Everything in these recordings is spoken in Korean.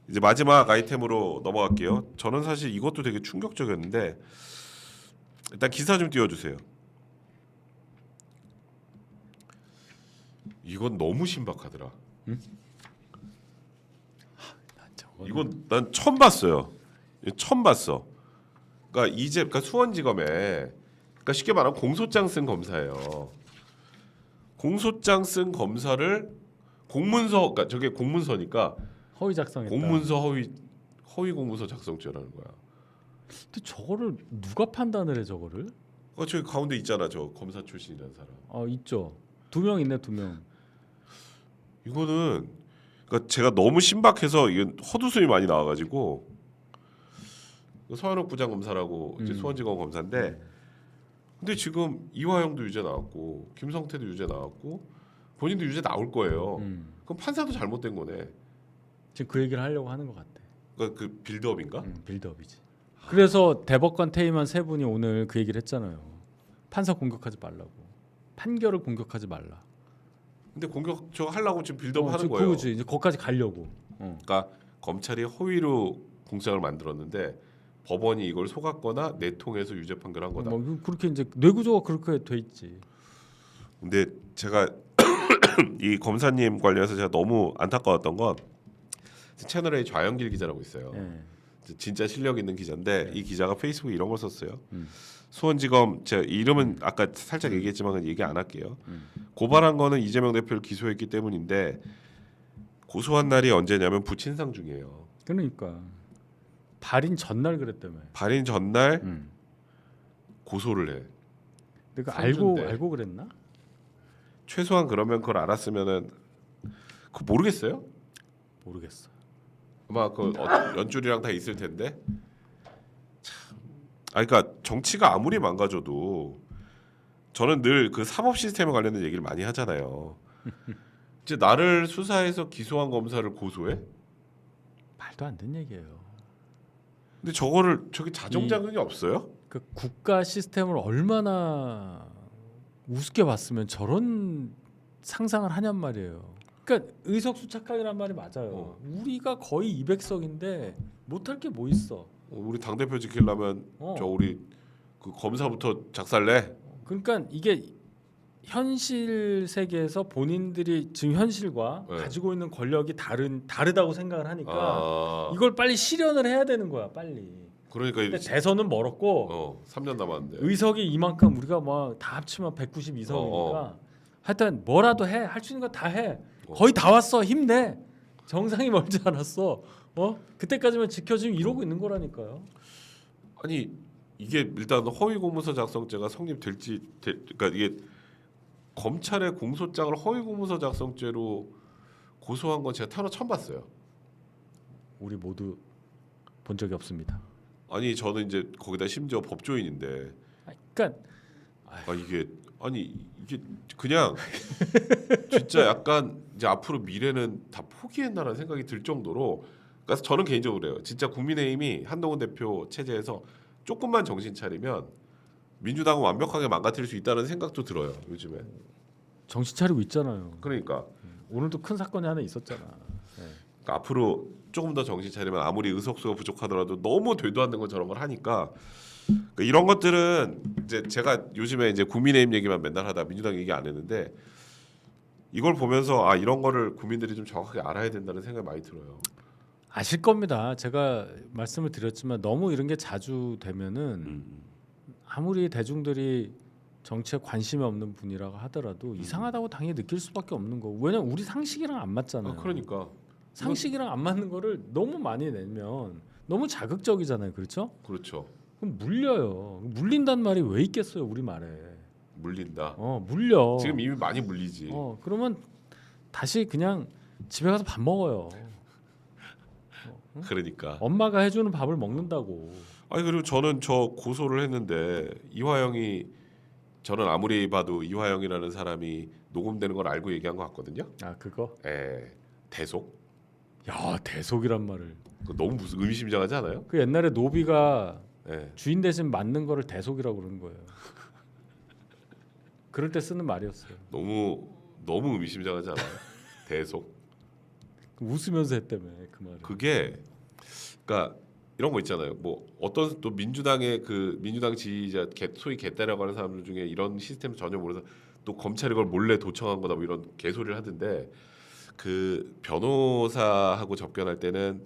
이제 마지막 아이템으로 넘어갈게요. 저는 사실 이것도 되게 충격적이었는데 일단 기사 좀 띄워주세요. 이건 너무 신박하더라. 이건 난 처음 봤어요. 처음 봤어. 그러니까 그러니까 수원지검에 그러니까 쉽게 말하면 공소장 쓴 검사예요. 공소장 쓴 검사를 공문서 그러니까 저게 공문서니까 허위 작성했다. 공문서 허위 공문서 작성죄라는 거야. 근데 저거를 누가 판단을 해 저거를? 저기 가운데 있잖아 저 검사 출신이라는 사람. 있죠. 2명 있네 2명. 이거는 그러니까 제가 너무 신박해서 이건 헛웃음이 많이 나와가지고 서현욱 부장검사라고 이제 수원지검 검사인데 근데 지금 이화영도 유죄 나왔고 김성태도 유죄 나왔고 본인도 유죄 나올 거예요. 그럼 판사도 잘못된 거네. 지금 그 얘기를 하려고 하는 것 같아. 그러니까 그 빌드업인가? 빌드업이지. 그래서 대법관 퇴임한 세 분이 오늘 그 얘기를 했잖아요. 판사 공격하지 말라고. 판결을 공격하지 말라. 근데 공격 저 하려고 지금 빌드업 하는 지금 거예요. 그거지. 이제 거기까지 가려고. 그러니까 검찰이 허위로 공소장을 만들었는데 법원이 이걸 속았거나 내통해서 유죄 판결한 거다. 뭐 그렇게 이제 뇌구조가 그렇게 돼 있지. 근데 제가 이 검사님 관련해서 제가 너무 안타까웠던 건 채널A 좌영길 기자라고 있어요. 진짜 실력 있는 기자인데 이 기자가 페이스북에 이런 걸 썼어요. 수원지검 제 이름은 아까 살짝 얘기했지만 얘기 안 할게요. 고발한 거는 이재명 대표를 기소했기 때문인데 고소한 날이 언제냐면 부친상 중이에요. 그러니까 발인 전날 그랬다며. 발인 전날 고소를 해. 내가 삼주인데. 알고 그랬나? 최소한 그러면 그걸 알았으면은 그 모르겠어요? 모르겠어. 아마 그 연줄이랑 다 있을 텐데. 참. 그러니까 정치가 아무리 망가져도 저는 늘 그 사법 시스템에 관련된 얘기를 많이 하잖아요. 이제 나를 수사해서 기소한 검사를 고소해? 말도 안 되는 얘기예요. 근데 저기 자정 자격이 없어요? 그 국가 시스템을 얼마나 우습게 봤으면 저런 상상을 하냔 말이에요. 그러니까 의석수착하기란 말이 맞아요. 우리가 거의 200석인데 못할 게 뭐 있어? 우리 당 대표 지키려면 저 우리 그 검사부터 작살내. 그러니까 이게 현실 세계에서 본인들이 지금 현실과 네. 가지고 있는 권력이 다르다고 생각을 하니까 이걸 빨리 실현을 해야 되는 거야, 빨리. 그러니까 근데 대선은 멀었고 3년 남았는데. 의석이 이만큼 우리가 뭐 다 합치면 192석이니까 하여튼 뭐라도 해. 할 수 있는 거 다 해. 거의 다 왔어. 힘내. 정상이 멀지 않았어. 그때까지만 지켜주면 이러고 있는 거라니까요. 아니 이게 일단 허위 공문서 작성죄가 성립될지 그러니까 이게 검찰의 공소장을 허위 공문서 작성죄로 고소한 건 제가 태어나 처음 봤어요. 우리 모두 본 적이 없습니다. 아니 저는 이제 거기다 심지어 법조인인데 그러니까 이게 그냥 진짜 약간 이제 앞으로 미래는 다 포기했나라는 생각이 들 정도로 그래서 저는 개인적으로 그래요. 진짜 국민의힘이 한동훈 대표 체제에서 조금만 정신 차리면 민주당은 완벽하게 망가뜨릴 수 있다는 생각도 들어요. 요즘에. 정신 차리고 있잖아요. 그러니까 오늘도 큰 사건이 하나 있었잖아. 그러니까 앞으로 조금 더 정신 차리면 아무리 의석수가 부족하더라도 너무 되도 않는 건 저런 걸 하니까 그러니까 이런 것들은 이제 제가 요즘에 이제 국민의힘 얘기만 맨날 하다 민주당 얘기 안 했는데 이걸 보면서 이런 거를 국민들이 좀 정확하게 알아야 된다는 생각이 많이 들어요. 아실 겁니다. 제가 말씀을 드렸지만 너무 이런 게 자주 되면은 아무리 대중들이 정치에 관심이 없는 분이라고 하더라도 이상하다고 당연히 느낄 수밖에 없는 거고. 왜냐면 우리 상식이랑 안 맞잖아요. 그러니까 상식이랑 안 맞는 거를 너무 많이 내면 너무 자극적이잖아요. 그렇죠? 그렇죠. 그럼 물려요. 물린단 말이 왜 있겠어요, 우리 말에. 물린다. 물려. 지금 이미 많이 물리지. 그러면 다시 그냥 집에 가서 밥 먹어요. 그러니까. 엄마가 해주는 밥을 먹는다고. 그리고 저는 저 고소를 했는데 이화영이 저는 아무리 봐도 이화영이라는 사람이 녹음되는 걸 알고 얘기한 것 같거든요. 그거? 대속. 야, 대속이란 말을. 너무 무슨 의미심장하지 않아요? 그 옛날에 노비가 예. 주인 대신 맞는 거를 대속이라고 그러는 거예요. 그럴 때 쓰는 말이었어요. 너무 의미심장하지 않아요? 대속. 웃으면서 했다며 그 말을. 그게 그러니까 이런 거 있잖아요. 뭐 어떤 또 민주당의 그 민주당 지지자 소위 개딸이라고 하는 사람들 중에 이런 시스템 전혀 모르서 또 검찰이 그걸 몰래 도청한 거다 뭐 이런 개소리를 하던데 그 변호사하고 접견할 때는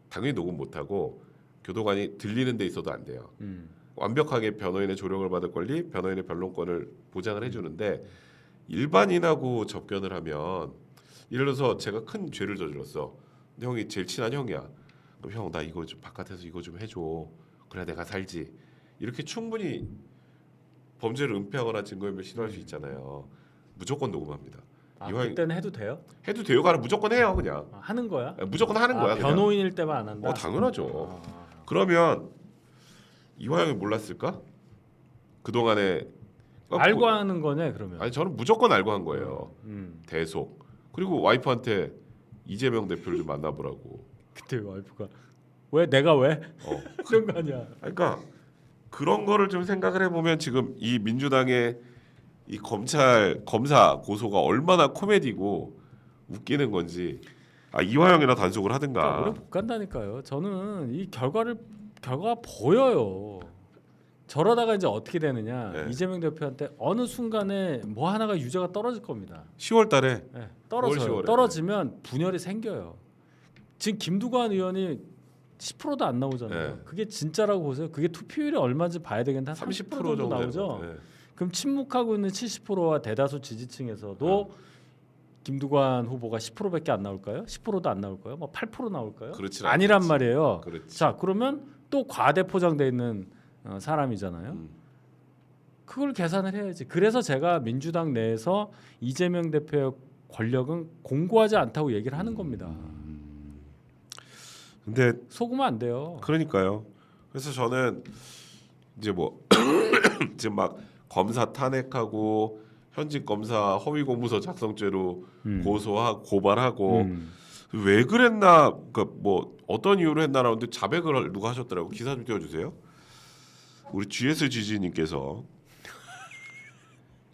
당연히 녹음 못 하고 교도관이 들리는 데 있어도 안 돼요. 완벽하게 변호인의 조력을 받을 권리, 변호인의 변론권을 보장을 해주는데 일반인하고 접견을 하면 예를 들어서 제가 큰 죄를 저질렀어. 근데 형이 제일 친한 형이야. 그럼 형 나 이거 좀 바깥에서 이거 좀 해줘. 그래야 내가 살지. 이렇게 충분히 범죄를 은폐하거나 증거인멸 시도할 수 있잖아요. 무조건 녹음합니다. 이왕 그때는 해도 돼요? 해도 돼요가 아니라 무조건 해요 그냥. 하는 거야? 무조건 하는 거야. 그냥. 변호인일 때만 안 한다. 당연하죠. 그러면 이화영이 몰랐을까? 그 동안에 알고 하는 거네 그러면. 아니 저는 무조건 알고 한 거예요. 대속. 그리고 와이프한테 이재명 대표를 좀 만나보라고. 그때 와이프가 왜 내가 왜? 그런 거 아니야. 그러니까 그런 거를 좀 생각을 해보면 지금 이 민주당의 이 검찰 검사 고소가 얼마나 코미디고 웃기는 건지 이화영이나 단속을 하든가. 오래 못 간다니까요. 저는 이 결과가 보여요. 저러다가 이제 어떻게 되느냐. 네. 이재명 대표한테 어느 순간에 뭐 하나가 유죄가 떨어질 겁니다. 10월달에 네, 떨어져요. 10월에. 떨어지면 분열이 생겨요. 지금 김두관 의원이 10%도 안 나오잖아요. 네. 그게 진짜라고 보세요. 그게 투표율이 얼마인지 봐야 되겠는데 한 30% 정도 나오죠. 네. 그럼 침묵하고 있는 70%와 대다수 지지층에서도 김두관 후보가 10%밖에 안 나올까요? 10%도 안 나올까요? 뭐 8% 나올까요? 그렇진 아니란 않겠지. 말이에요. 그렇지. 자, 그러면 또 과대 포장돼 있는 사람이잖아요. 그걸 계산을 해야지. 그래서 제가 민주당 내에서 이재명 대표의 권력은 공고하지 않다고 얘기를 하는 겁니다. 근데 속으면 안 돼요. 그러니까요. 그래서 저는 이제 뭐 지금 막 검사 탄핵하고 현직 검사 허위 공문서 작성죄로 고소하고 고발하고 왜 그랬나 그러니까 뭐 어떤 이유로 했나라는데 자백을 누가 하셨더라고. 기사 좀 띄워주세요. 우리 GS 지지님께서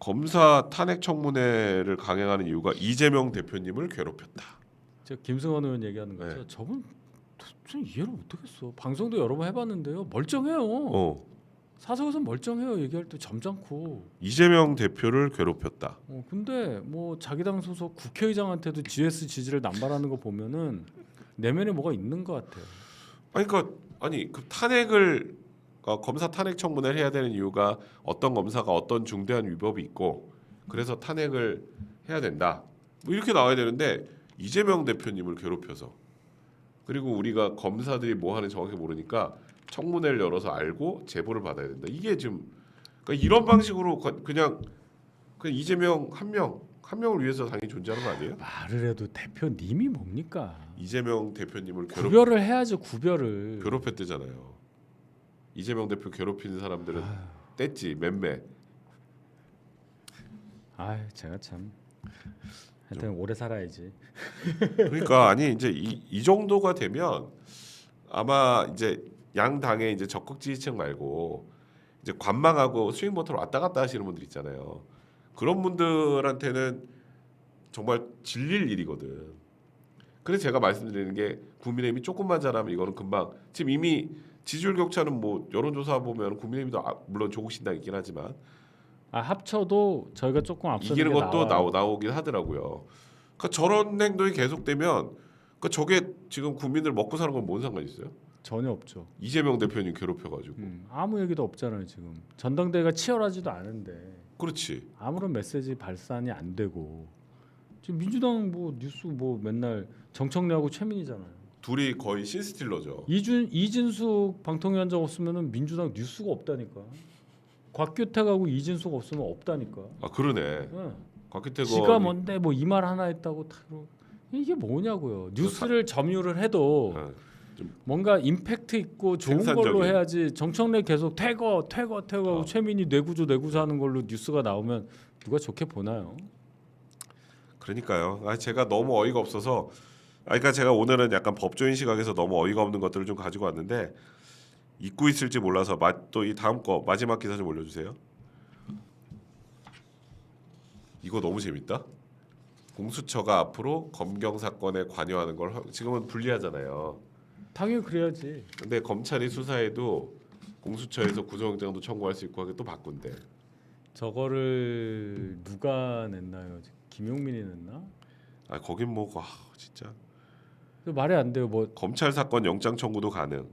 검사 탄핵 청문회를 강행하는 이유가 이재명 대표님을 괴롭혔다. 저 김승원 의원 얘기하는 거죠. 네. 저분 좀 이해를 못하겠어. 방송도 여러 번 해봤는데요. 멀쩡해요. 사석에서 멀쩡해요. 얘기할 때 점잖고. 이재명 대표를 괴롭혔다. 근데 뭐 자기 당 소속 국회의장한테도 GS 지지를 남발하는 거 보면은 내면에 뭐가 있는 것 같아요. 아니 그 탄핵을 검사 탄핵 청문회를 해야 되는 이유가 어떤 검사가 어떤 중대한 위법이 있고 그래서 탄핵을 해야 된다. 뭐 이렇게 나와야 되는데 이재명 대표님을 괴롭혀서 그리고 우리가 검사들이 뭐 하는지 정확히 모르니까 청문회를 열어서 알고 제보를 받아야 된다. 이게 지금 그러니까 이런 방식으로 그냥 이재명 한 명을 위해서 당연히 존재하는 거 아니에요? 말을 해도 대표님이 뭡니까? 이재명 대표님을 구별을 해야죠. 구별을. 괴롭혔대잖아요. 이재명 대표 괴롭히는 사람들은 뗐지 맴매. 제가 참 하여튼 오래 살아야지. 그러니까 아니 이제 이 정도가 되면 아마 이제 양 당의 이제 적극 지지층 말고 이제 관망하고 스윙 보터로 왔다 갔다 하시는 분들 있잖아요. 그런 분들한테는 정말 질릴 일이거든. 그래서 제가 말씀드리는 게 국민의힘이 조금만 잘하면 이거는 금방 지금 이미 지지율 격차는 뭐 여론조사 보면 국민의힘도 물론 조국 신당 있긴 하지만 합쳐도 저희가 조금 앞서는 이기는 게 것도 나와요. 나오긴 하더라고요. 그러니까 저런 행동이 계속되면 그러니까 저게 지금 국민들 먹고 사는 건 뭔 상관이 있어요? 전혀 없죠. 이재명 대표님 괴롭혀가지고. 아무 얘기도 없잖아요 지금. 전당대회가 치열하지도 않은데 그렇지. 아무런 메시지 발산이 안 되고 지금 민주당 뭐 뉴스 뭐 맨날 정청래하고 최민희잖아요. 둘이 거의 신스틸러죠. 이진숙 방통위원장 없으면은 민주당 뉴스가 없다니까. 곽규택하고 이진숙 없으면 없다니까. 그러네. 네. 곽규택 지가 뭔데 뭐 이 말 하나 했다고 이게 뭐냐고요. 뉴스를 점유를 해도 뭔가 임팩트 있고 좋은 생산적인. 걸로 해야지. 정청래 계속 퇴거 하고 최민희 뇌구조 하는 걸로 뉴스가 나오면 누가 좋게 보나요? 그러니까요. 제가 너무 어이가 없어서 그러니까 제가 오늘은 약간 법조인 시각에서 너무 어이가 없는 것들을 좀 가지고 왔는데 잊고 있을지 몰라서 또 이 다음 거 마지막 기사 좀 올려주세요. 이거 너무 재밌다. 공수처가 앞으로 검경 사건에 관여하는 걸 지금은 불리하잖아요. 당연히 그래야지. 근데 검찰이 수사해도 공수처에서 구속영장도 청구할 수 있고 하게 또 바꾼대. 저거를 누가 냈나요? 김용민이 냈나? 아 거긴 뭐 진짜 말이 안 돼요. 뭐 검찰 사건 영장 청구도 가능,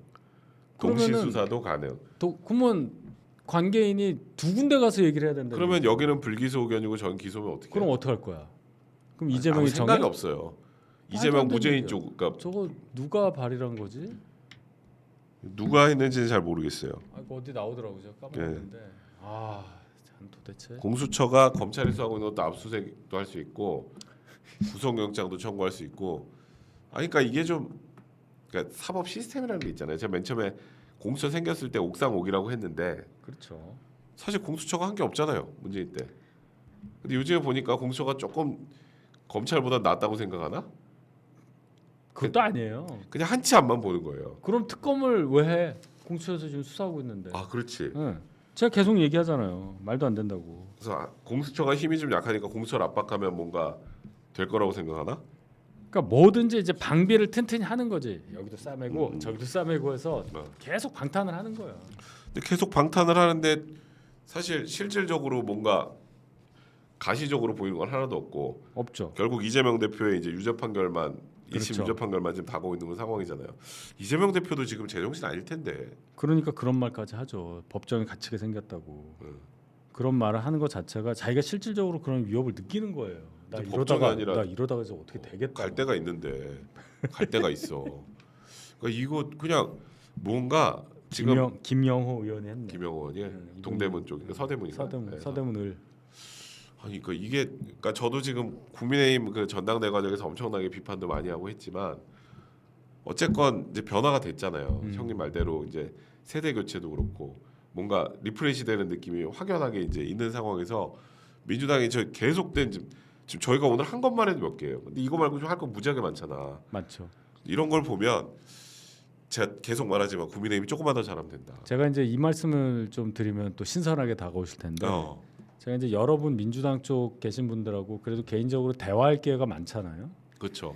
동시 그러면은 수사도 가능. 그러면 관계인이 두 군데 가서 얘기를 해야 된다. 그러면 여기는 불기소 의견이고 전 기소면 어떻게? 그럼 어떻게 할 거야? 그럼 아무 이재명이 생각이 정해? 없어요. 말도 이재명 안 되는 무죄인 얘기야. 쪽, 그러니까 저거 누가 발의한 거지? 누가 했는지는 잘 모르겠어요. 그 어디 나오더라고요. 제가 까먹었는데. 참 도대체. 공수처가 검찰이 수사하고 있는 것도 압수수색도 할 수 있고 구속영장도 청구할 수 있고. 그러니까 이게 좀 그러니까 사법 시스템이라는 게 있잖아요. 제가 맨 처음에 공수처 생겼을 때 옥상 옥이라고 했는데 그렇죠. 사실 공수처가 한 게 없잖아요. 문재인 때. 근데 요즘에 보니까 공수처가 조금 검찰보다 낫다고 생각하나? 그것도 아니에요. 그냥 한치 앞만 보는 거예요. 그럼 특검을 왜 해? 공수처에서 지금 수사하고 있는데. 그렇지. 네. 제가 계속 얘기하잖아요. 말도 안 된다고. 그래서 공수처가 힘이 좀 약하니까 공수처를 압박하면 뭔가 될 거라고 생각하나? 그러니까 뭐든지 이제 방비를 튼튼히 하는 거지. 여기도 싸매고 저기도 싸매고 해서 계속 방탄을 하는 거예요. 근데 계속 방탄을 하는데 사실 실질적으로 뭔가 가시적으로 보이는 건 하나도 없고 없죠. 결국 이재명 대표의 이제 유죄 판결만 그렇죠. 1심 유죄 판결만 지금 다가오고 있는 상황이잖아요. 이재명 대표도 지금 제정신 아닐 텐데. 그러니까 그런 말까지 하죠. 법정에 갇히게 생겼다고. 그런 말을 하는 것 자체가 자기가 실질적으로 그런 위협을 느끼는 거예요. 나 이러다가 이제 어떻게 되겠다. 갈 데가 있는데 갈 데가 있어. 그러니까 이거 그냥 뭔가 지금 김영호 의원이 했네. 김영원이 동대문 쪽, 서대문인가? 서대문을. 그러니까 이게 그러니까 저도 지금 국민의힘 그 전당대 과정에서 엄청나게 비판도 많이 하고 했지만 어쨌건 이제 변화가 됐잖아요. 형님 말대로 이제 세대 교체도 그렇고 뭔가 리프레시 되는 느낌이 확연하게 이제 있는 상황에서 민주당이 저 계속된 지금 저희가 오늘 한 것만 해도 몇 개예요. 근데 이거 말고 좀 할 거 무지하게 많잖아. 맞죠. 이런 걸 보면 제가 계속 말하지만 국민의힘이 조금만 더 잘하면 된다. 제가 이제 이 말씀을 좀 드리면 또 신선하게 다가오실 텐데 제가 이제 여러분 민주당 쪽 계신 분들하고 그래도 개인적으로 대화할 기회가 많잖아요. 그렇죠.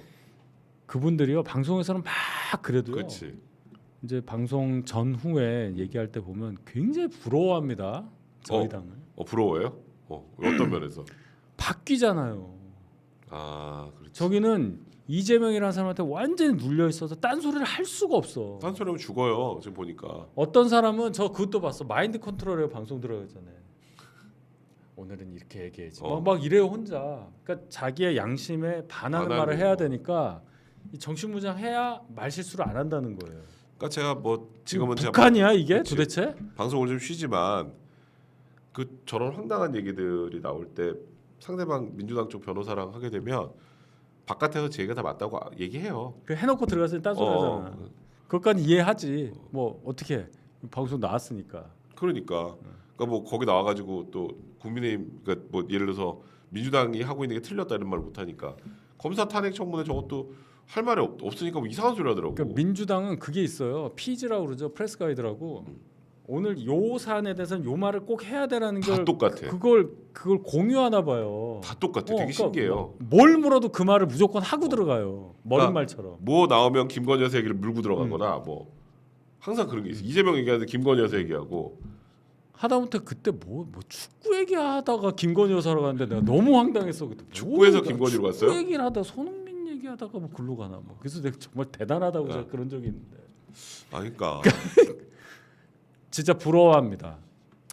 그분들이요 방송에서는 막 그래도요. 그렇지. 이제 방송 전후에 얘기할 때 보면 굉장히 부러워합니다. 저희 당을. 부러워요? 어떤 면에서? 바뀌잖아요. 그렇지. 저기는 이재명이라는 사람한테 완전히 눌려 있어서 딴 소리를 할 수가 없어. 딴 소리하면 죽어요. 지금 보니까. 어떤 사람은 저 그것도 봤어. 마인드 컨트롤에 방송 들어가잖아요. 오늘은 이렇게 얘기해야지. 막 이래요 혼자. 그러니까 자기의 양심에 반하는 말을 해야 되니까 이 정신무장해야 말 실수를 안 한다는 거예요. 그러니까 제가 뭐 지금은 북한이야 이게 그치. 도대체? 방송을 좀 쉬지만 그 저런 황당한 얘기들이 나올 때 상대방 민주당 쪽 변호사랑 하게 되면 바깥에서 제 얘기가 다 맞다고 얘기해요. 그 해놓고 들어가서 딴소리 하잖아. 그것까지 이해하지. 뭐 어떻게 해. 방송 나왔으니까. 그러니까 뭐 거기 나와가지고 또 국민의힘 그러니까 뭐 예를 들어서 민주당이 하고 있는 게 틀렸다 이런 말 못하니까 검사 탄핵 청문회 저것도 할 말이 없으니까 뭐 이상한 소리 하더라고. 그러니까 민주당은 그게 있어요. 피지라고 그러죠. 프레스 가이드라고. 오늘 요 사안에 대해서는 요 말을 꼭 해야 되라는 다 걸 똑같아. 그걸 공유하나 봐요. 다 똑같아. 되게 그러니까 신기해요. 뭘 물어도 그 말을 무조건 하고 들어가요. 머릿말처럼. 뭐 나오면 김건희 여사 얘기를 물고 들어가거나 뭐 항상 그런 게 있어. 이재명 얘기하는데 김건희 여사 얘기하고 하다못해 그때 뭐 축구 얘기하다가 김건희 여사로 갔는데 내가 너무 황당했어 그때. 축구에서 김건희로 갔어요? 축구 얘기를 하다 손흥민 얘기하다가 뭐 글로 가나 뭐. 그래서 내가 정말 대단하다고 제가 그런 적이 있는데. 그러니까 진짜 부러워합니다.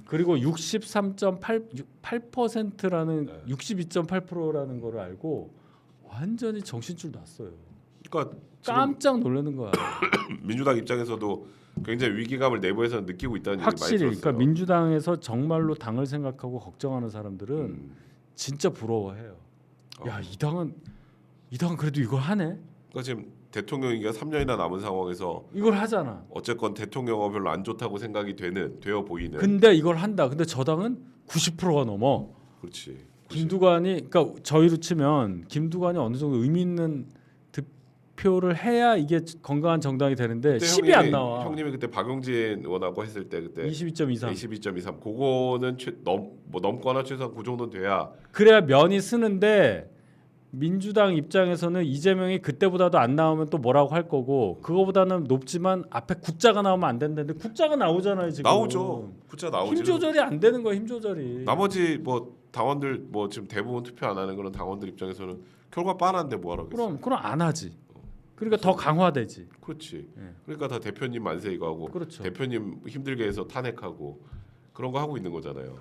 그리고 63.8%라는 62.8%라는 거를 알고 완전히 정신줄 났어요. 그러니까 깜짝 놀라는 거야. 민주당 입장에서도 굉장히 위기감을 내부에서 느끼고 있다는 얘기 많이 확실히 들었어요. 그러니까 민주당에서 정말로 당을 생각하고 걱정하는 사람들은 진짜 부러워해요. 야, 이 당은 그래도 이걸 하네. 그러니까 지금 대통령이가 3년이나 남은 상황에서 이걸 하잖아. 어쨌건 대통령은 별로 안 좋다고 생각이 되어 보이는. 근데 이걸 한다. 근데 저 당은 90%가 넘어. 그렇지. 김두관이 그러니까 저희로 치면 김두관이 어느 정도 의미 있는 득표를 해야 이게 건강한 정당이 되는데 10이 안 나와. 형님이 그때 박용진 의원하고 했을 때 그때 22.23. 22.23. 그거는 넘거나 최소한 그 정도는 돼야. 그래야 면이 쓰는데 민주당 입장에서는 이재명이 그때보다도 안 나오면 또 뭐라고 할 거고 그거보다는 높지만 앞에 국자가 나오면 안 된다는데 국자가 나오잖아요 지금. 나오죠. 숫자 나오죠. 힘 조절이 안 되는 거예요. 힘 조절이. 나머지 뭐 당원들 뭐 지금 대부분 투표 안 하는 그런 당원들 입장에서는 결과 뻔한데 뭐하러 그랬어요. 그럼 안 하지. 그러니까 더 강화되지. 그렇지. 예. 그러니까 다 대표님 만세 이거 하고 그렇죠. 대표님 힘들게 해서 탄핵하고 그런 거 하고 있는 거잖아요.